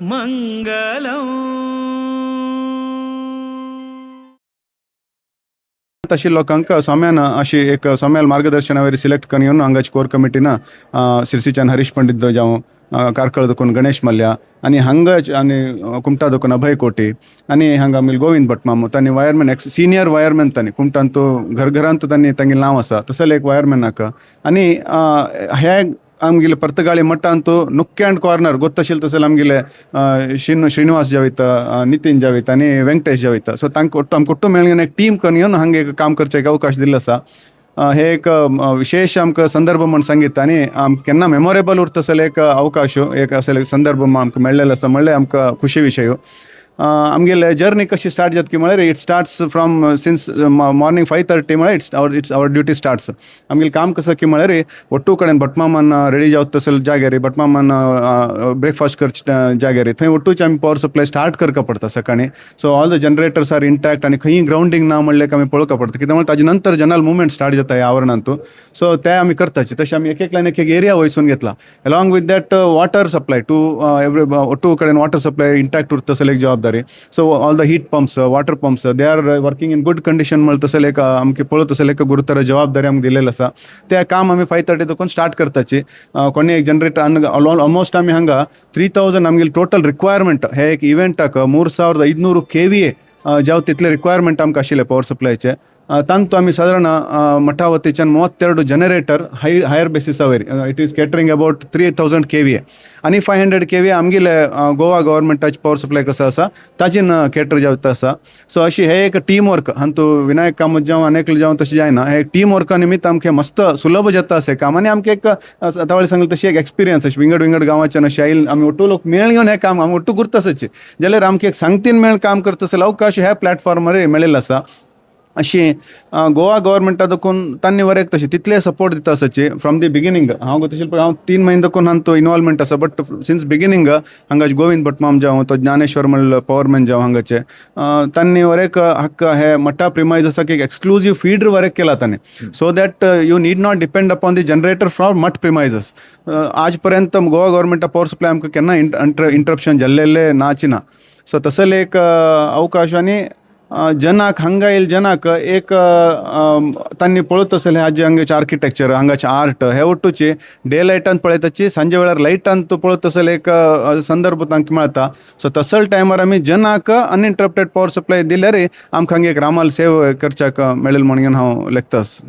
मंगलम तशी लोकांक सोम्यान अशी एक सोम्याल मार्गदर्शनावेरी सिलेक्ट करून येवन हांगाची कोर कमिटीन शिरसीच्यान हरीश पंडित जावं कारकळ देखून गणेश मल्ल्या आणि हांगा आणि कुमटा देखून अभय कोटे आणि हांगा आमगे गोविंद भटमामू तांणी वायरमॅन सिनियर वायरमॅन तांणी कुमटान तो घरघरांत तांणी तांगे नांव आसा तसले एक वायरमॅन हाका आणि हे आमगेले पर्तगाळी मट्ट ಅಂತೂ ನುಕ್ ಆ್ಯಂಡ್ ಕಾರ್ನರ್ ಗೊತ್ತशिल तसले आमगेले श्रीनिवास जावयता नितीन जावयता आणि व्यंकटेश जावयता सो तांकां आमकां कुटुंब मेळून एक टीम करून येवन हांगा एक काम करचें एक अवकाश दिल्लो आसा. हे एक विशेष आमकां संदर्भ म्हण सांगितता आनी केन्ना मेमोरेबल उरता तसले एक अवकाश एक असले संदर्भ आमकां मेळ्ळेलो आसा म्हणल्यार आमकां खुशी विशय. आमगेले जर्नी कशी स्टार्ट जाता की म्हळ्यार it starts from since morning 5:30 म्हळ्यार इट्स आवर ड्युटी स्टार्ट्स. आमगेलें काम कसं की म्हळ्यार ಒಟ್ಟು कडेन भटमामान रेडी जावता तसले जाग्यार भटमामान ब्रेकफास्ट करचे जाग्यार थंय ಒಟ್ಟುच आमी पॉवर सप्लाय स्टार्ट करका पडटा सकाळी. So all the generators are intact आनी खंयी ग्राउंडींग ना म्हणल्यार आमी पळोवका पडटा कित्याक म्हळ्यार ताजे नंतर जनरल मुवमेंट स्टार्ट जाता ह्या आवरणांत. सो ते आमी करताचे तशें आमी एक एकल्यान एक एरिया वयसून घेतला. Along with that water supply to ಒಟ್ಟು कडेन वॉटर सप्लाय इंटॅक्ट उरता तसले एक जबाबदारी. So all the heat pumps water pumps they are working in good condition म्हणून तसले एक आमकां पळोवंक तसले एक गुरुतर जबाबदारी आमकां दिलेली आसा. ते काम आमी 5:30 देखून स्टार्ट करताची. कोणी एक जनरेटर ऑलमोस्ट आमी हांगा 3000 आमगेली टोटल रिक्वायरमेंट हे एक इव्हेंटाक 3500 KVA जावं तितले रिक्वायरमेंट आमकां आशिल्ले पॉवर सप्लायचे. तांतू आमी सादारण मठा वतीच्यान 32 जनरेटर हायर बेसिसावेर it is catering about 3000 KVA आनी 500 KVA आमगेले गोवा गव्हर्मेंटाची पॉवर सप्लाय कसो आसा ताजेन केटर जावता आसा. सो अशी हे एक टीम वर्क हातू विनायक कामत जावं अनेकल जावं तशें जायना. हे टीम वर्का निमित्त आमकां मस्त सुलभ जाता अशें काम आनी आमकां एक तावळे सांगले तशी एक एक्सपिरियन्स अशी विंगड गांवाच्यान अशें आयिल्ले आमी ಒಟ್ಟು लोक मेळ घेवन हें काम आमी ಒಟ್ಟು करतासचे जाल्यार आमकां एक सांगतीन मेळ काम करता आसले अवकाश ह्या प्लॅटफॉर्मार मेळिल्लो आसा. अशी गोवा गव्हर्मेंटा देखून तांणी वरेक तशी तितले सपोर्ट दिता आसाची फ्रॉम दी बिगिनींग. हांव तशें हांव 3 म्हयने देखून हांव इनवॉल्वमेंट आसा बट सिन्स बिगिनींग हांगाचे गोविंद भटमाम जावं तो ज्ञानेश्वर म्हणलं पॉवरमॅन जावं हांगाचे तांणी वरेक हक्क हे मठा प्रिमायज आसा की एक एक्सक्लुझीव फीडर वरेक केला तांणी so that you need not depend upon the generator from मठ प्रिमायजस. आज पर्यंत गोवा गव्हर्मेंटा पॉवर सप्लाय आमकां केन्ना इंटरप्शन जाल्लेले नाची ना. सो तसले एक अवकाश आनी जनाक हांगा येयले जनाक एक तांणी पळोवत तसले हाजे हांगाचे आर्किटेक्चर हांगाचे आर्ट हे ಒಟ್ಟುचे डे लायटान पळयताची सांजे वेळार लायटान तो पळोवत तसले एक संदर्भ तांकां मेळटा. सो तसले टायमार आमी जनाक अनइंटरप्टेड पॉवर सप्लाय दिल्यार आमकां हांगा एक रामाल सेव करच्याक मेळेल म्हणून हांव लेखतास.